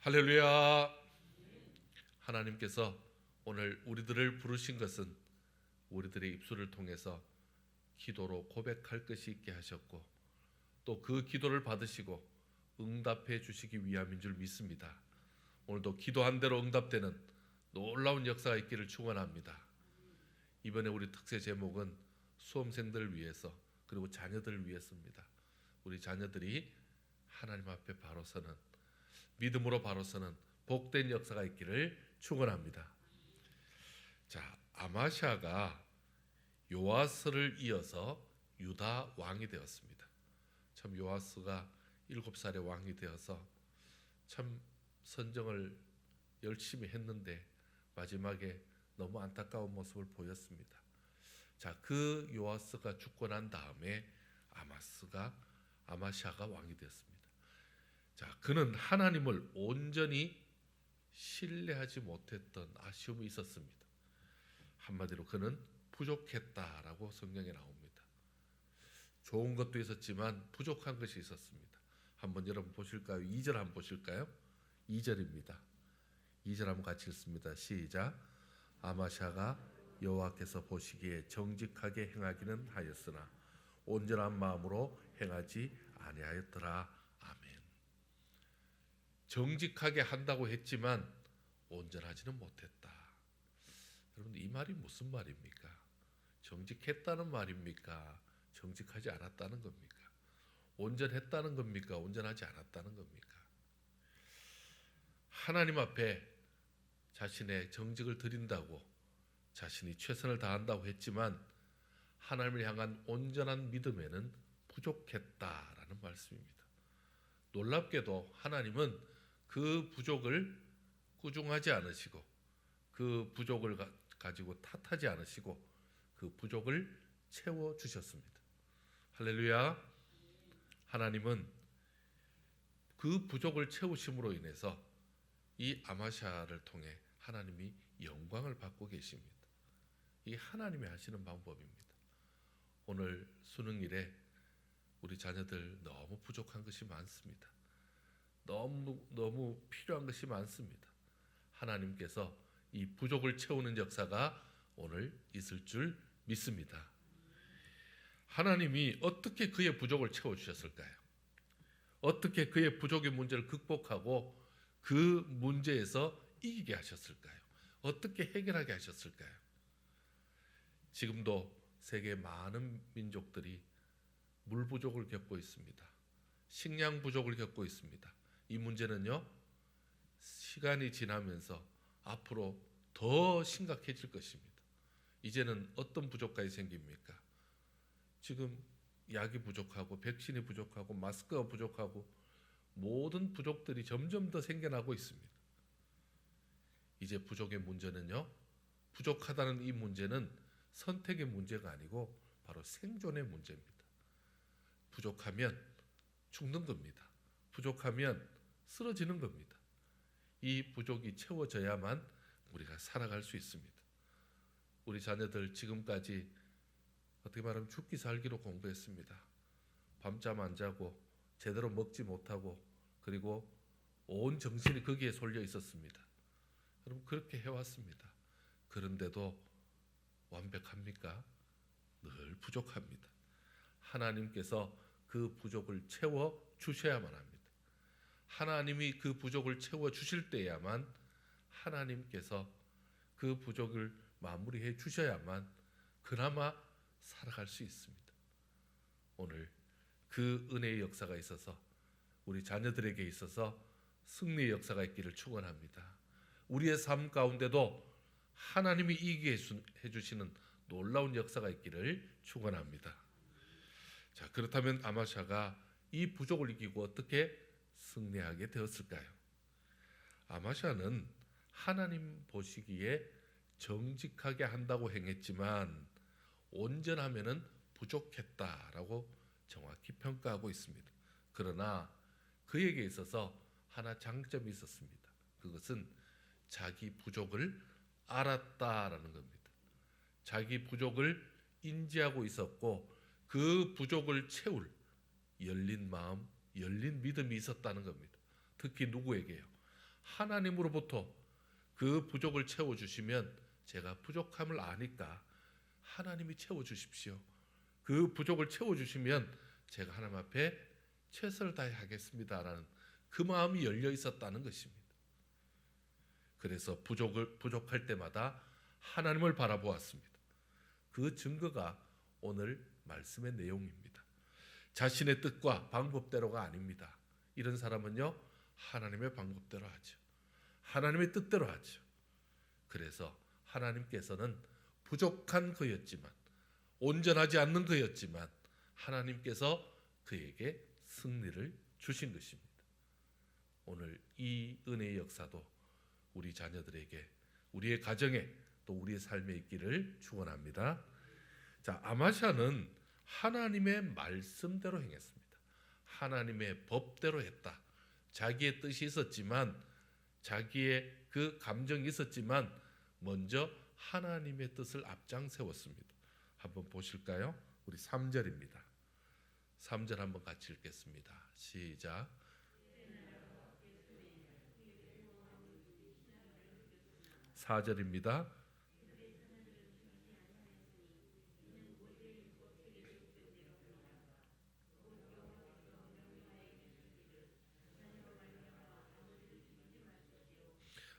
할렐루야. 하나님께서 오늘 우리들을 부르신 것은 우리들의 입술을 통해서 기도로 고백할 것이 있게 하셨고, 또 그 기도를 받으시고 응답해 주시기 위함인 줄 믿습니다. 오늘도 기도한 대로 응답되는 놀라운 역사가 있기를 축원합니다. 이번에 우리 특세 제목은 수험생들을 위해서, 그리고 자녀들을 위해서입니다. 우리 자녀들이 하나님 앞에 바로 서는, 믿음으로 바로 서는 복된 역사가 있기를 축원합니다. 자, 아마샤가 요아스를 이어서 유다 왕이 되었습니다. 참 요아스가 7살에 왕이 되어서 참 선정을 열심히 했는데 마지막에 너무 안타까운 모습을 보였습니다. 자, 그 요아스가 죽고 난 다음에 아마샤가 왕이 되었습니다. 자, 그는 하나님을 온전히 신뢰하지 못했던 아쉬움이 있었습니다. 한마디로 그는 부족했다라고 성경에 나옵니다. 좋은 것도 있었지만 부족한 것이 있었습니다. 한번 여러분 보실까요? 2절 한번 보실까요? 2절입니다. 2절 한번 같이 읽습니다. 시작. 아마샤가 여호와께서 보시기에 정직하게 행하기는 하였으나 온전한 마음으로 행하지 아니하였더라. 아멘. 정직하게 한다고 했지만 온전하지는 못했다. 여러분, 이 말이 무슨 말입니까? 정직했다는 말입니까? 정직하지 않았다는 겁니까? 온전했다는 겁니까? 온전하지 않았다는 겁니까? 하나님 앞에 자신의 정직을 드린다고 자신이 최선을 다한다고 했지만 하나님을 향한 온전한 믿음에는 부족했다라는 말씀입니다. 놀랍게도 하나님은 그 부족을 꾸중하지 않으시고, 그 부족을 가지고 탓하지 않으시고 그 부족을 채워주셨습니다. 할렐루야. 하나님은 그 부족을 채우심으로 인해서 이 아마샤를 통해 하나님이 영광을 받고 계십니다. 이 하나님이 하시는 방법입니다. 오늘 수능일에 우리 자녀들 너무 부족한 것이 많습니다. 너무 필요한 것이 많습니다. 하나님께서 이 부족을 채우는 역사가 오늘 있을 줄 믿습니다. 하나님이 어떻게 그의 부족을 채워주셨을까요? 어떻게 그의 부족의 문제를 극복하고 그 문제에서 이기게 하셨을까요? 어떻게 해결하게 하셨을까요? 지금도 세계 많은 민족들이 물 부족을 겪고 있습니다. 식량 부족을 겪고 있습니다. 이 문제는요, 시간이 지나면서 앞으로 더 심각해질 것입니다. 이제는 어떤 부족까지 생깁니까? 지금 약이 부족하고 백신이 부족하고 마스크가 부족하고 모든 부족들이 점점 더 생겨나고 있습니다. 이제 부족의 문제는요, 부족하다는 이 문제는 선택의 문제가 아니고 바로 생존의 문제입니다. 부족하면 죽는 겁니다. 부족하면 쓰러지는 겁니다. 이 부족이 채워져야만 우리가 살아갈 수 있습니다. 우리 자녀들 지금까지 어떻게 말하면 죽기 살기로 공부했습니다. 밤잠 안 자고 제대로 먹지 못하고, 그리고 온 정신이 거기에 쏠려 있었습니다. 여러분, 그렇게 해왔습니다. 그런데도 완벽합니까? 늘 부족합니다. 하나님께서 그 부족을 채워 주셔야만 합니다. 하나님이 그 부족을 채워 주실 때야만 하나님께서 그 부족을 마무리해 주셔야만 그나마 살아갈 수 있습니다. 오늘 그 은혜의 역사가 있어서 우리 자녀들에게 있어서 승리의 역사가 있기를 축원합니다. 우리의 삶 가운데도 하나님이 이기게 해주시는 놀라운 역사가 있기를 축원합니다. 자, 그렇다면 아마샤가 이 부족을 이기고 어떻게 승리하게 되었을까요? 아마샤는 하나님 보시기에 정직하게 한다고 행했지만 온전하면은 부족했다라고 정확히 평가하고 있습니다. 그러나 그에게 있어서 하나 장점이 있었습니다. 그것은 자기 부족을 알았다라는 겁니다. 자기 부족을 인지하고 있었고 그 부족을 채울 열린 마음, 열린 믿음이 있었다는 겁니다. 특히 누구에게요? 하나님으로부터 그 부족을 채워주시면 제가 부족함을 아니까 하나님이 채워주십시오. 그 부족을 채워주시면 제가 하나님 앞에 최선을 다해 하겠습니다라는 그 마음이 열려 있었다는 것입니다. 그래서 부족할 때마다 하나님을 바라보았습니다. 그 증거가 오늘 말씀의 내용입니다. 자신의 뜻과 방법대로가 아닙니다. 이런 사람은요, 하나님의 방법대로 하죠. 하나님의 뜻대로 하죠. 그래서 하나님께서는 부족한 그였지만, 온전하지 않는 그였지만 하나님께서 그에게 승리를 주신 것입니다. 오늘 이 은혜의 역사도 우리 자녀들에게, 우리의 가정에, 또 우리의 삶에 있기를 축원합니다. 자, 아마샤는 하나님의 말씀대로 행했습니다. 하나님의 법대로 했다. 자기의 뜻이 있었지만, 자기의 그 감정이 있었지만 먼저 하나님의 뜻을 앞장 세웠습니다. 한번 보실까요? 우리 3절입니다. 3절 한번 같이 읽겠습니다. 시작. 4절입니다.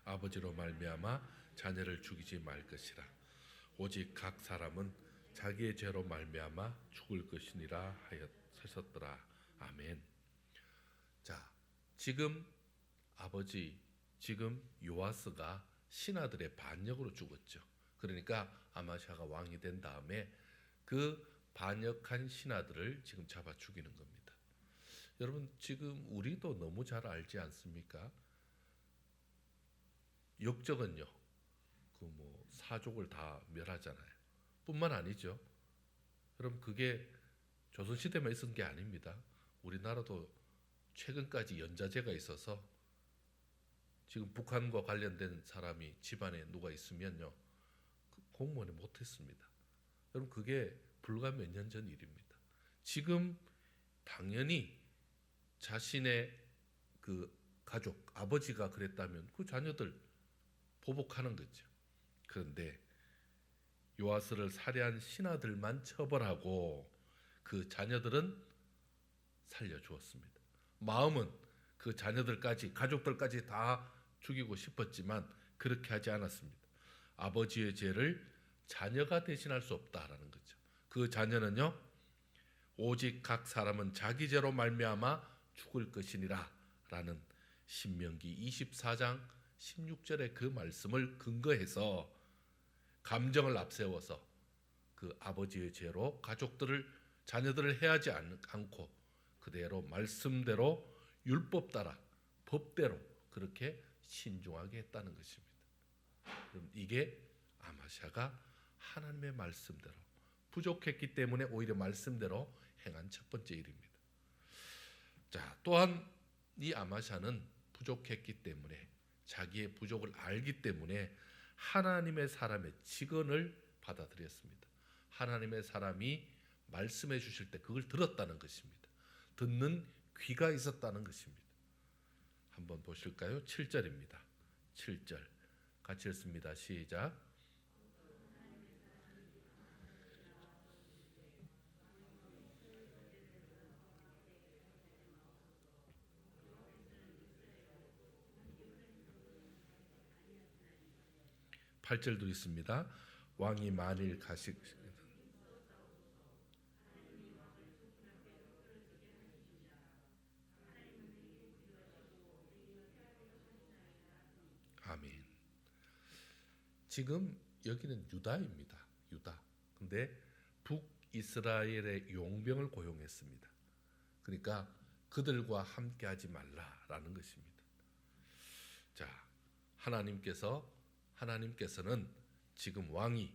아버지로 말미암아 자녀를 죽이지 말 것이라. 오직 각 사람은 자기의 죄로 말미암아 죽을 것이니라 하셨더라. 아멘. 자, 지금 요아스가 신하들의 반역으로 죽었죠. 그러니까 아마샤가 왕이 된 다음에 그 반역한 신하들을 지금 잡아 죽이는 겁니다. 여러분, 지금 우리도 너무 잘 알지 않습니까? 역적은요, 사족을 다 멸하잖아요. 뿐만 아니죠. 여러분, 그게 조선시대만 있었던 게 아닙니다. 우리나라도 최근까지 연좌제가 있어서 지금 북한과 관련된 사람이 집안에 누가 있으면요, 공무원이 못했습니다. 여러분, 그게 불과 몇 년 전 일입니다. 지금 당연히 자신의 그 가족, 아버지가 그랬다면 그 자녀들 보복하는 거죠. 그런데 요아스를 살해한 신하들만 처벌하고 그 자녀들은 살려주었습니다. 마음은 그 자녀들까지, 가족들까지 다 죽이고 싶었지만 그렇게 하지 않았습니다. 아버지의 죄를 자녀가 대신할 수 없다라는 거죠. 그 자녀는요, 오직 각 사람은 자기 죄로 말미암아 죽을 것이니라 라는 신명기 24장 16절의 그 말씀을 근거해서 감정을 앞세워서 그 아버지의 죄로 자녀들을 해하지 않고 그대로 말씀대로 율법 따라 법대로 그렇게 신중하게 했다는 것입니다. 그럼 이게 아마샤가 하나님의 말씀대로, 부족했기 때문에 오히려 말씀대로 행한 첫 번째 일입니다. 자, 또한 이 아마샤는 부족했기 때문에, 자기의 부족을 알기 때문에 하나님의 사람의 직언을 받아들였습니다. 하나님의 사람이 말씀해 주실 때 그걸 들었다는 것입니다. 듣는 귀가 있었다는 것입니다. 한번 보실까요? 7절입니다. 7절 같이 읽습니다. 시작. (8절도) 있습니다. 왕이 만일 아멘. 지금 여기는 유다입니다. 유다. 근데 북이스라엘의 용병을 고용했습니다. 그러니까 그들과 함께 하지 말라라는 것입니다. 자, 하나님께서는 지금 왕이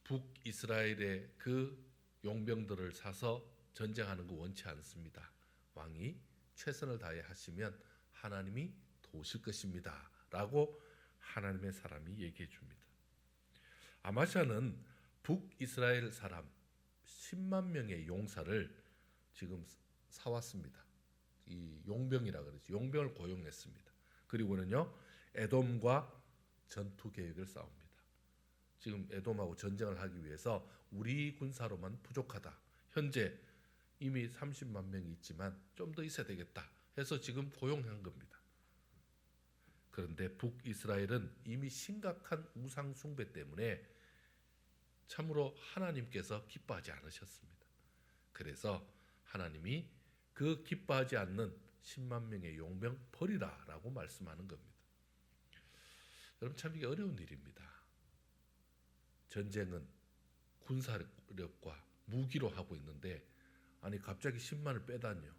북이스라엘의 그 용병들을 사서 전쟁하는 거 원치 않습니다. 왕이 최선을 다해 하시면 하나님이 도우실 것입니다 라고 하나님의 사람이 얘기해 줍니다. 아마샤는 북이스라엘 사람 10만 명의 용사를 지금 사왔습니다. 이 용병이라 그러죠. 용병을 고용했습니다. 그리고는요 에돔과 전투 계획을 싸웁니다. 지금 에돔하고 전쟁을 하기 위해서 우리 군사로만 부족하다. 현재 이미 30만 명이 있지만 좀 더 있어야 되겠다 해서 지금 고용한 겁니다. 그런데 북이스라엘은 이미 심각한 우상 숭배 때문에 참으로 하나님께서 기뻐하지 않으셨습니다. 그래서 하나님이 그 기뻐하지 않는 10만 명의 용병 버리라라고 말씀하는 겁니다. 여러분 참 이게 어려운 일입니다. 전쟁은 군사력과 무기로 하고 있는데 아니 갑자기 10만을 빼다니요.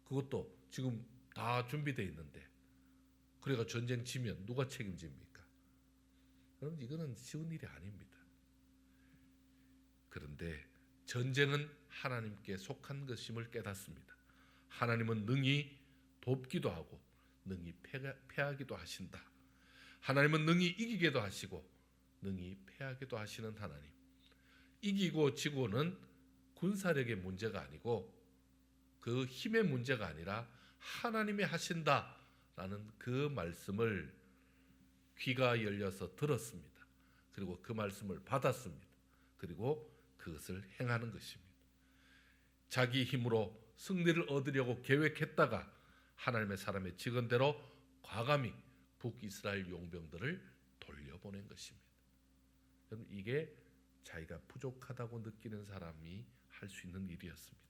그것도 지금 다 준비되어 있는데 그래가 전쟁 치면 누가 책임집니까? 여러분 이거는 쉬운 일이 아닙니다. 그런데 전쟁은 하나님께 속한 것임을 깨닫습니다. 하나님은 능히 돕기도 하고 능히 패하기도 하신다. 하나님은 능히 이기게도 하시고 능히 패하기도 하시는 하나님. 이기고 지고는 군사력의 문제가 아니고 그 힘의 문제가 아니라 하나님이 하신다라는 그 말씀을 귀가 열려서 들었습니다. 그리고 그 말씀을 받았습니다. 그리고 그것을 행하는 것입니다. 자기 힘으로 승리를 얻으려고 계획했다가 하나님의 사람의 직언대로 과감히 북이스라엘 용병들을 돌려보낸 것입니다. 여러분 이게 자기가 부족하다고 느끼는 사람이 할 수 있는 일이었습니다.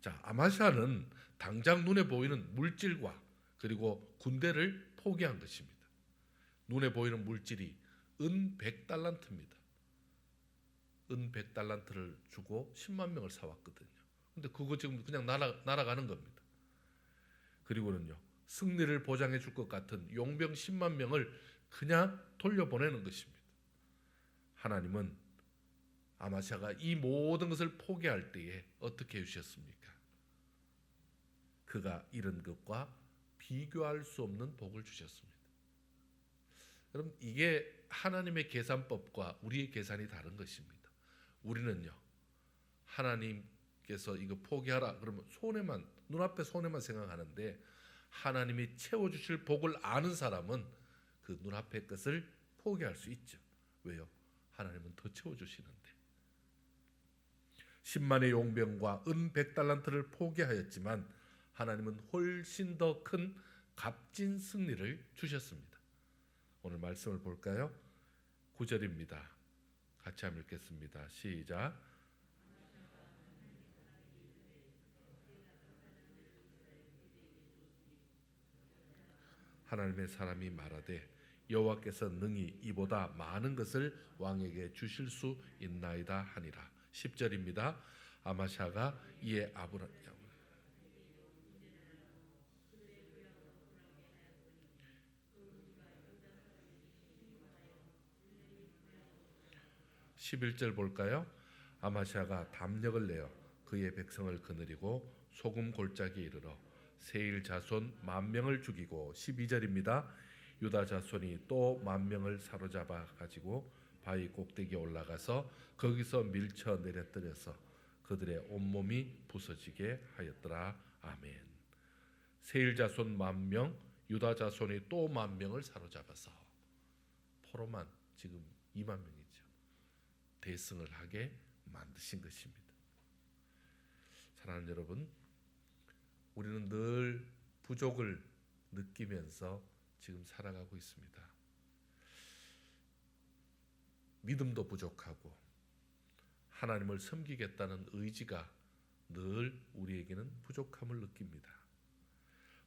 자, 아마샤는 당장 눈에 보이는 물질과 그리고 군대를 포기한 것입니다. 눈에 보이는 물질이 은 100달란트입니다. 은 100달란트를 주고 10만 명을 사왔거든요. 근데 그거 지금 그냥 날아가는 겁니다. 그리고는요 승리를 보장해 줄 것 같은 용병 10만 명을 그냥 돌려보내는 것입니다. 하나님은 아마샤가 이 모든 것을 포기할 때에 어떻게 해주셨습니까? 그가 잃은 것과 비교할 수 없는 복을 주셨습니다. 여러분 이게 하나님의 계산법과 우리의 계산이 다른 것입니다. 우리는요 하나님께서 이거 포기하라 그러면 손해만 눈앞에 손해만 생각하는데 하나님이 채워주실 복을 아는 사람은 그 눈앞의 것을 포기할 수 있죠. 왜요? 하나님은 더 채워주시는데. 10만의 용병과 은 100달란트를 포기하였지만 하나님은 훨씬 더 큰 값진 승리를 주셨습니다. 오늘 말씀을 볼까요? 9절입니다. 같이 한번 읽겠습니다. 시작. 하나님의 사람이 말하되 여호와께서 능히 이보다 많은 것을 왕에게 주실 수 있나이다 하니라. 10절입니다. 아마샤가 이에 아브람 11절 볼까요? 아마샤가 담력을 내어 그의 백성을 거느리고 소금 골짜기에 이르러 세일 자손 10,000명을 죽이고 12절입니다. 유다 자손이 또 10,000명을 사로잡아 가지고 바위 꼭대기에 올라가서 거기서 밀쳐 내려뜨려서 그들의 온몸이 부서지게 하였더라. 아멘. 세일 자손 10,000명, 유다 자손이 또 10,000명을 사로잡아서 포로만 지금 20,000명이죠. 대승을 하게 만드신 것입니다. 사랑하는 여러분, 우리는 늘 부족을 느끼면서 지금 살아가고 있습니다. 믿음도 부족하고 하나님을 섬기겠다는 의지가 늘 우리에게는 부족함을 느낍니다.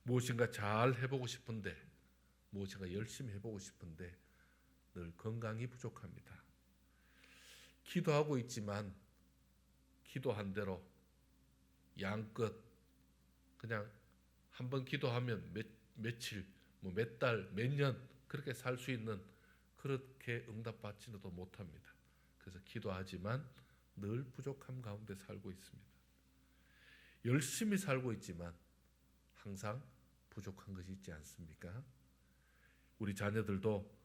무엇인가 잘 해보고 싶은데 무엇인가 열심히 해보고 싶은데 늘 건강이 부족합니다. 기도하고 있지만 기도한 대로 양껏 그냥 한번 기도하면 며칠, 몇 달, 몇 년 그렇게 살 수 있는 그렇게 응답받지도 못합니다. 그래서 기도하지만 늘 부족함 가운데 살고 있습니다. 열심히 살고 있지만 항상 부족한 것이 있지 않습니까? 우리 자녀들도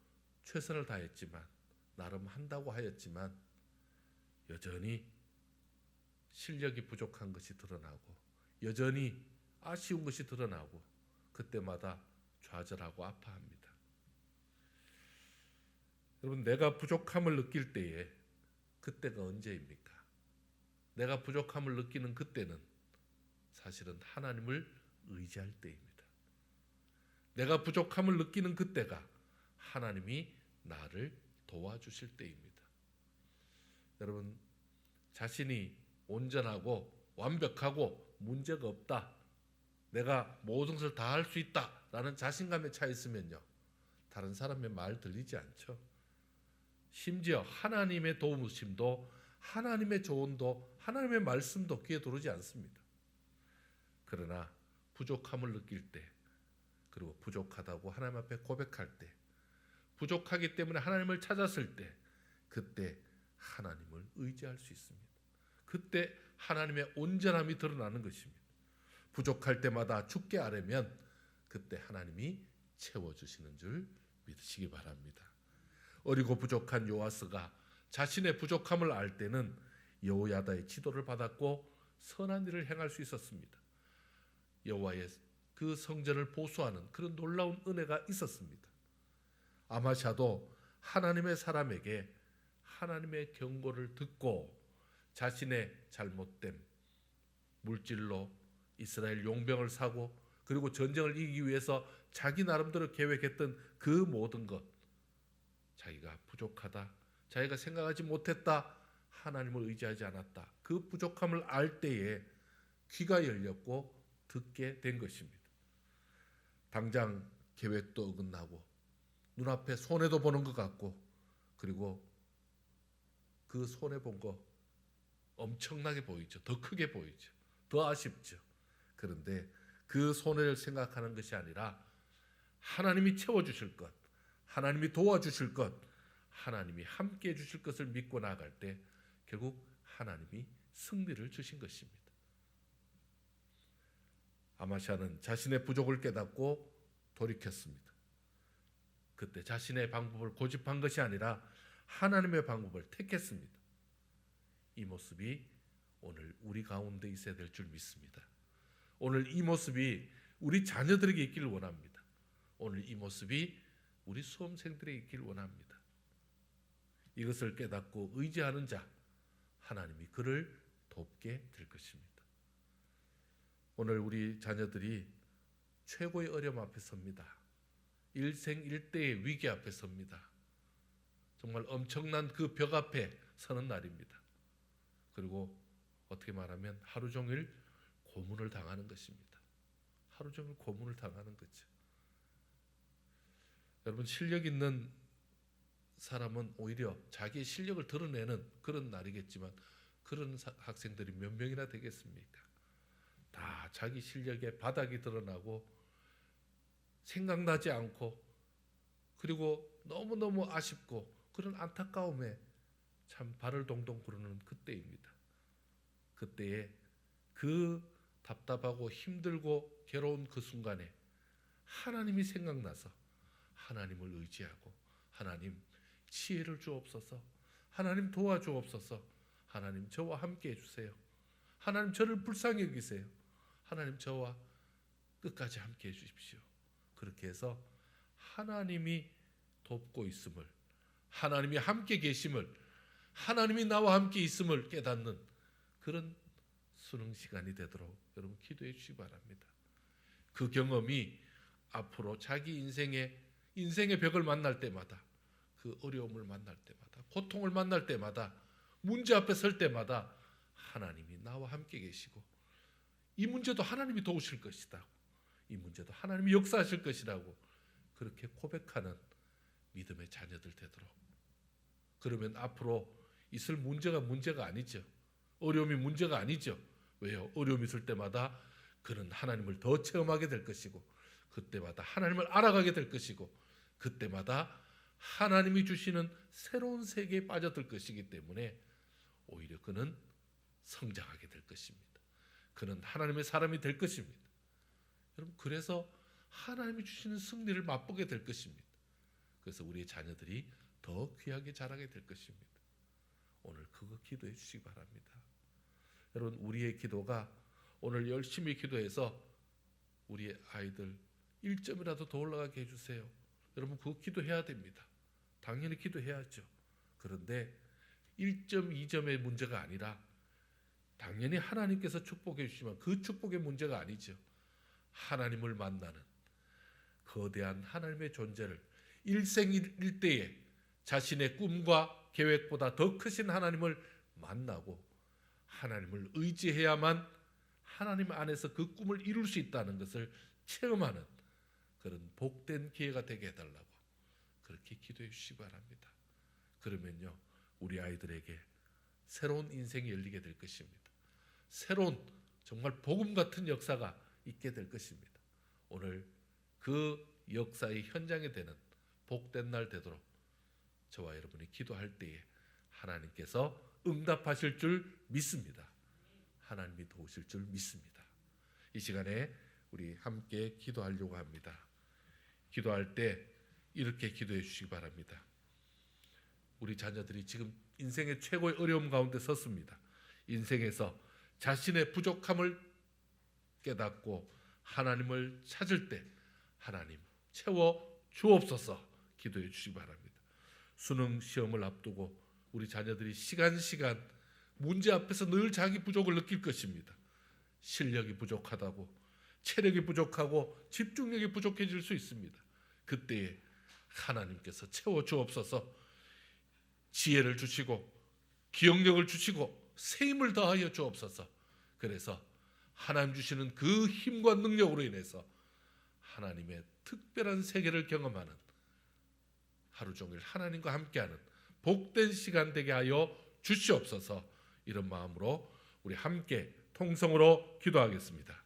최선을 다했지만 나름 한다고 하였지만 여전히 실력이 부족한 것이 드러나고 여전히 아쉬운 것이 드러나고 그때마다 좌절하고 아파합니다. 여러분, 내가 부족함을 느낄 때에 그때가 언제입니까? 내가 부족함을 느끼는 그때는 사실은 하나님을 의지할 때입니다. 내가 부족함을 느끼는 그때가 하나님이 나를 도와주실 때입니다. 여러분, 자신이 온전하고 완벽하고 문제가 없다, 내가 모든 것을 다 할 수 있다라는 자신감에 차 있으면요, 다른 사람의 말 들리지 않죠. 심지어 하나님의 도우심도, 하나님의 조언도, 하나님의 말씀도 귀에 들어오지 않습니다. 그러나 부족함을 느낄 때, 그리고 부족하다고 하나님 앞에 고백할 때, 부족하기 때문에 하나님을 찾았을 때, 그때 하나님을 의지할 수 있습니다. 그때 하나님의 온전함이 드러나는 것입니다. 부족할 때마다 주께 아뢰면 그때 하나님이 채워주시는 줄 믿으시기 바랍니다. 어리고 부족한 요아스가 자신의 부족함을 알 때는 여호야다의 지도를 받았고 선한 일을 행할 수 있었습니다. 여호와의 그 성전을 보수하는 그런 놀라운 은혜가 있었습니다. 아마샤도 하나님의 사람에게 하나님의 경고를 듣고 자신의 잘못됨, 물질로 이스라엘 용병을 사고 그리고 전쟁을 이기기 위해서 자기 나름대로 계획했던 그 모든 것, 자기가 부족하다, 자기가 생각하지 못했다, 하나님을 의지하지 않았다, 그 부족함을 알 때에 귀가 열렸고 듣게 된 것입니다. 당장 계획도 어긋나고 눈앞에 손해도 보는 것 같고, 그리고 그 손해 본 거 엄청나게 보이죠. 더 크게 보이죠. 더 아쉽죠. 그런데 그 손해를 생각하는 것이 아니라 하나님이 채워주실 것, 하나님이 도와주실 것, 하나님이 함께해 주실 것을 믿고 나아갈 때 결국 하나님이 승리를 주신 것입니다. 아마샤는 자신의 부족을 깨닫고 돌이켰습니다. 그때 자신의 방법을 고집한 것이 아니라 하나님의 방법을 택했습니다. 이 모습이 오늘 우리 가운데 있어야 될 줄 믿습니다. 오늘 이 모습이 우리 자녀들에게 있기를 원합니다. 오늘 이 모습이 우리 수험생들에게 있기를 원합니다. 이것을 깨닫고 의지하는 자, 하나님이 그를 돕게 될 것입니다. 오늘 우리 자녀들이 최고의 어려움 앞에 섭니다. 일생일대의 위기 앞에 섭니다. 정말 엄청난 그 벽 앞에 서는 날입니다. 그리고 어떻게 말하면 하루 종일 고문을 당하는 것입니다. 하루 종일 고문을 당하는 거죠. 여러분, 실력 있는 사람은 오히려 자기의 실력을 드러내는 그런 날이겠지만 그런 학생들이 몇 명이나 되겠습니까? 다 자기 실력의 바닥이 드러나고 생각나지 않고, 그리고 너무너무 아쉽고 그런 안타까움에 참 발을 동동 구르는 그때입니다. 그때에 그 답답하고 힘들고 괴로운 그 순간에 하나님이 생각나서 하나님을 의지하고, 하나님 지혜를 주옵소서, 하나님 도와주옵소서, 하나님 저와 함께 해주세요, 하나님 저를 불쌍히 여기세요, 하나님 저와 끝까지 함께 해주십시오. 그렇게 해서 하나님이 돕고 있음을, 하나님이 함께 계심을, 하나님이 나와 함께 있음을 깨닫는 그런 수능 시간이 되도록 여러분 기도해 주시기 바랍니다. 그 경험이 앞으로 자기 인생의 벽을 만날 때마다, 그 어려움을 만날 때마다, 고통을 만날 때마다, 문제 앞에 설 때마다 하나님이 나와 함께 계시고 이 문제도 하나님이 도우실 것이다, 이 문제도 하나님이 역사하실 것이라고 그렇게 고백하는 믿음의 자녀들 되도록, 그러면 앞으로 있을 문제가 아니죠. 어려움이 문제가 아니죠. 왜요? 어려움이 있을 때마다 그는 하나님을 더 체험하게 될 것이고, 그때마다 하나님을 알아가게 될 것이고, 그때마다 하나님이 주시는 새로운 세계에 빠져들 것이기 때문에 오히려 그는 성장하게 될 것입니다. 그는 하나님의 사람이 될 것입니다. 여러분, 그래서 하나님이 주시는 승리를 맛보게 될 것입니다. 그래서 우리의 자녀들이 더 귀하게 자라게 될 것입니다. 오늘 그거 기도해 주시기 바랍니다. 여러분, 우리의 기도가 오늘 열심히 기도해서 우리의 아이들 1점이라도 더 올라가게 해주세요. 여러분 그거 기도해야 됩니다. 당연히 기도해야죠. 그런데 1점, 2점의 문제가 아니라 당연히 하나님께서 축복해 주시지만 그 축복의 문제가 아니죠. 하나님을 만나는 거대한 하나님의 존재를 일생일대에 자신의 꿈과 계획보다 더 크신 하나님을 만나고 하나님을 의지해야만 하나님 안에서 그 꿈을 이룰 수 있다는 것을 체험하는 그런 복된 기회가 되게 해달라고 그렇게 기도해 주시기 바랍니다. 그러면요 우리 아이들에게 새로운 인생이 열리게 될 것입니다. 새로운 정말 복음 같은 역사가 있게 될 것입니다. 오늘 그 역사의 현장이 되는 복된 날 되도록 저와 여러분이 기도할 때에 하나님께서 응답하실 줄 믿습니다. 하나님이 도우실 줄 믿습니다. 이 시간에 우리 함께 기도하려고 합니다. 기도할 때 이렇게 기도해 주시기 바랍니다. 우리 자녀들이 지금 인생의 최고의 어려움 가운데 섰습니다. 인생에서 자신의 부족함을 깨닫고 하나님을 찾을 때 하나님 채워 주옵소서 기도해 주시기 바랍니다. 수능 시험을 앞두고 우리 자녀들이 시간 문제 앞에서 늘 자기 부족을 느낄 것입니다. 실력이 부족하다고, 체력이 부족하고 집중력이 부족해질 수 있습니다. 그때에 하나님께서 채워 주옵소서 지혜를 주시고 기억력을 주시고 새 힘을 더하여 주옵소서. 그래서 하나님 주시는 그 힘과 능력으로 인해서 하나님의 특별한 세계를 경험하는 하루 종일 하나님과 함께하는 복된 시간 되게 하여 주시옵소서. 이런 마음으로 우리 함께 통성으로 기도하겠습니다.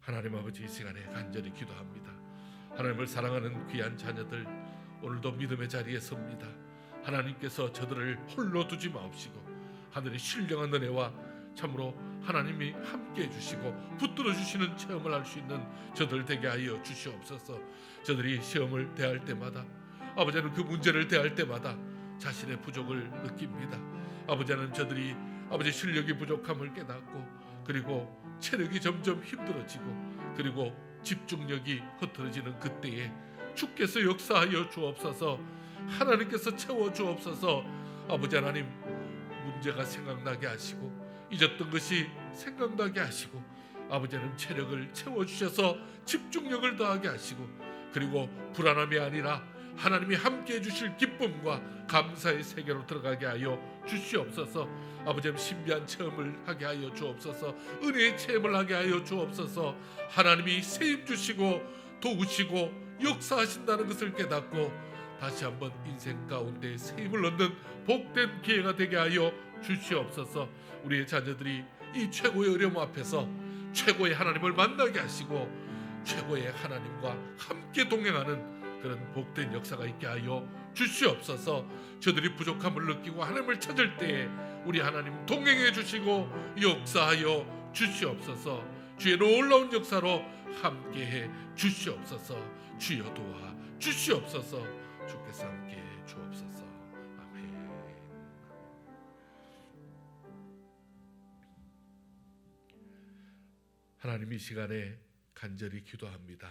하나님 아버지 이 시간에 간절히 기도합니다. 하나님을 사랑하는 귀한 자녀들 오늘도 믿음의 자리에 섭니다. 하나님께서 저들을 홀로 두지 마옵시고 하늘의 신령한 은혜와 참으로 하나님이 함께해 주시고 붙들어 주시는 체험을 할 수 있는 저들 되게 하여 주시옵소서. 저들이 시험을 대할 때마다 아버지는 그 문제를 대할 때마다 자신의 부족을 느낍니다. 아버지는 저들이 아버지 실력이 부족함을 깨닫고 그리고 체력이 점점 힘들어지고 그리고 집중력이 흐트러지는 그때에 주께서 역사하여 주옵소서. 하나님께서 채워 주옵소서. 아버지 하나님 문제가 생각나게 하시고 잊었던 것이 생각나게 하시고 아버지는 체력을 채워주셔서 집중력을 더하게 하시고 그리고 불안함이 아니라 하나님이 함께해 주실 기쁨과 감사의 세계로 들어가게 하여 주시옵소서. 아버지는 신비한 체험을 하게 하여 주옵소서. 은혜의 체험을 하게 하여 주옵소서. 하나님이 세임 주시고 도우시고 역사하신다는 것을 깨닫고 다시 한번 인생 가운데 세임을 얻는 복된 기회가 되게 하여 주시옵소서. 우리의 자녀들이 이 최고의 어려움 앞에서 최고의 하나님을 만나게 하시고 최고의 하나님과 함께 동행하는 그런 복된 역사가 있게 하여 주시옵소서. 저들이 부족함을 느끼고 하나님을 찾을 때에 우리 하나님 동행해 주시고 역사하여 주시옵소서. 주의 놀라운 역사로 함께해 주시옵소서. 주여 도와 주시옵소서. 주께서 함께해 주옵소서. 아멘. 하나님 이 시간에 간절히 기도합니다.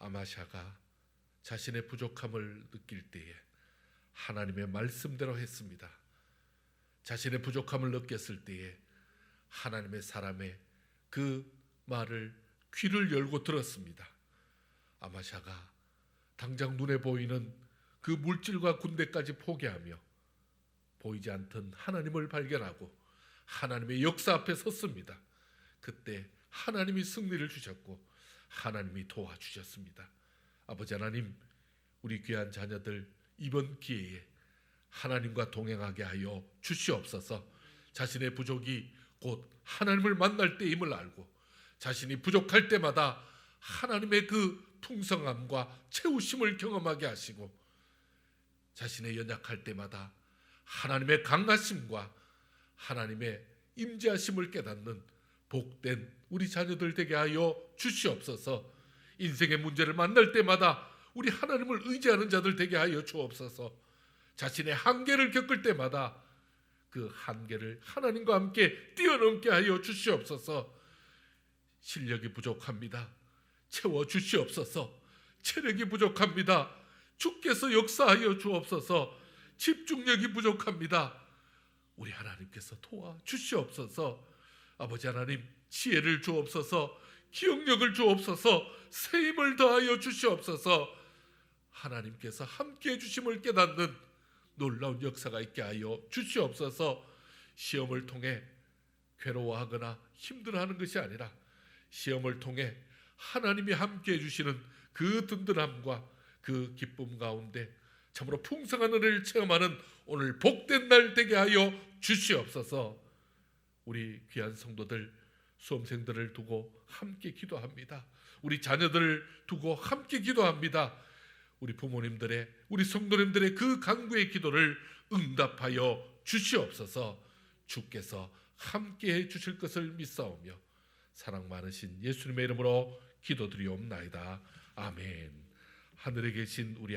아마샤가 자신의 부족함을 느낄 때에 하나님의 말씀대로 했습니다. 자신의 부족함을 느꼈을 때에 하나님의 사람의 그 말을 귀를 열고 들었습니다. 아마샤가 당장 눈에 보이는 그 물질과 군대까지 포기하며 보이지 않던 하나님을 발견하고 하나님의 역사 앞에 섰습니다. 그때 하나님이 승리를 주셨고 하나님이 도와주셨습니다. 아버지 하나님, 우리 귀한 자녀들 이번 기회에 하나님과 동행하게 하여 주시옵소서. 자신의 부족이 곧 하나님을 만날 때임을 알고 자신이 부족할 때마다 하나님의 그 풍성함과 채우심을 경험하게 하시고 자신의 연약할 때마다 하나님의 강하심과 하나님의 임재하심을 깨닫는 복된 우리 자녀들 되게 하여 주시옵소서. 인생의 문제를 만날 때마다 우리 하나님을 의지하는 자들 되게 하여 주옵소서. 자신의 한계를 겪을 때마다 그 한계를 하나님과 함께 뛰어넘게 하여 주시옵소서. 실력이 부족합니다. 채워 주시옵소서. 체력이 부족합니다. 주께서 역사하여 주옵소서. 집중력이 부족합니다. 우리 하나님께서 도와 주시옵소서. 아버지 하나님, 지혜를 주옵소서. 기억력을 주옵소서. 새 힘을 더하여 주시옵소서. 하나님께서 함께해 주심을 깨닫는 놀라운 역사가 있게 하여 주시옵소서. 시험을 통해 괴로워하거나 힘들어하는 것이 아니라 시험을 통해 하나님이 함께해 주시는 그 든든함과 그 기쁨 가운데 참으로 풍성한 은혜를 체험하는 오늘 복된 날 되게 하여 주시옵소서. 우리 귀한 성도들, 수험생들을 두고 함께 기도합니다. 우리 자녀들을 두고 함께 기도합니다. 우리 부모님들의, 우리 성도님들의 그 간구의 기도를 응답하여 주시옵소서. 주께서 함께해 주실 것을 믿사오며 사랑 많으신 예수님의 이름으로 기도드리옵나이다. 아멘. 하늘에 계신 우리